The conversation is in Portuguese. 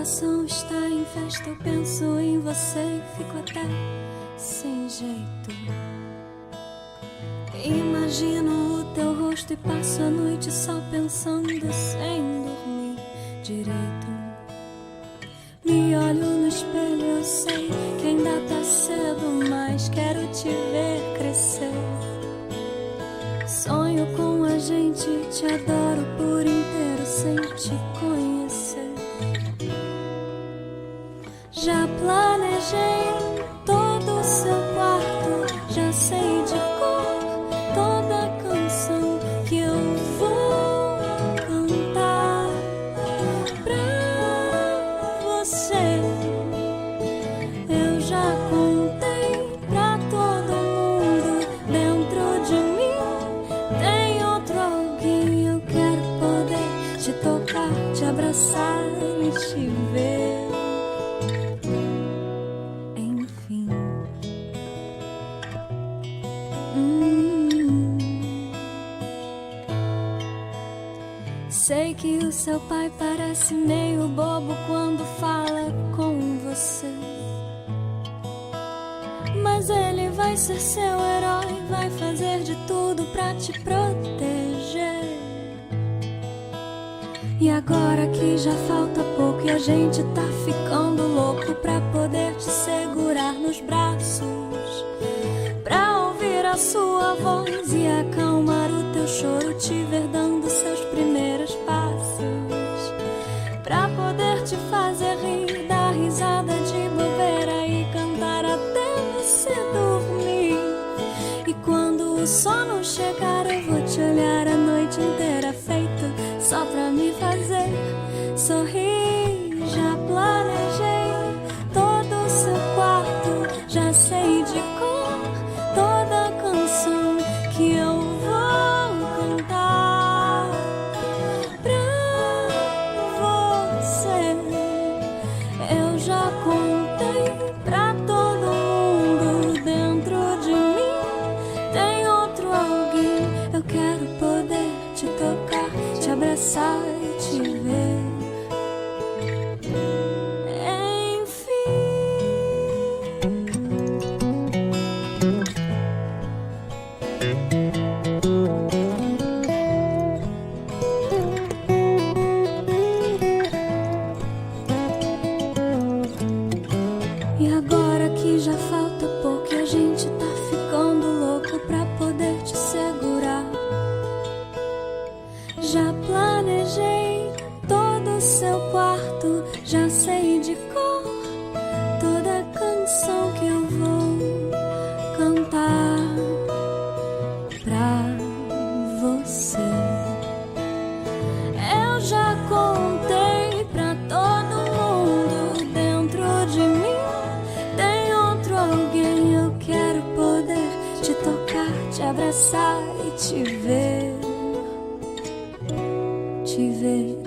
coração está em festa, eu penso em você e fico até sem jeito. Imagino o teu rosto e passo a noite só pensando sem dormir direito. Me olho no espelho, eu sei que ainda tá cedo, mas quero te ver crescer. Sonho com a gente, te adoro por inteiro sem te conhecer. Já planejei todo o seu quarto, já sei de cor toda a canção que eu vou cantar pra você. Eu já contei pra todo mundo, dentro de mim tem outro alguém. Eu quero poder te tocar, te abraçar e te ver. Enfim. Sei que o seu pai parece meio bobo quando fala com você, mas ele vai ser seu herói, vai fazer de tudo pra te proteger. E agora que já falta pouco e a gente tá ficando louco pra poder te segurar nos braços, pra ouvir a sua voz e acalmar o teu choro, te ver dando seus primeiros passos, pra poder te fazer rir, dar risada de bobeira e cantar até você dormir. E quando o sono chegar eu vou te olhar a noite inteira, feito só pra me fazer sorrir. Já planejei todo o seu quarto, já sei de cor toda a canção que eu vou cantar pra você. Eu já contei pra todo mundo, dentro de mim tem outro alguém. Eu quero poder te tocar, te abraçar e te ver. E agora que já falta pouco e a gente tá ficando louco pra poder te segurar, já planejei todo o seu quarto, já sei de cor toda a canção que eu vou cantar pra você. Eu já contei pra todo mundo, dentro de mim tem outro alguém. Eu quero poder te tocar, te abraçar e te ver, te ver.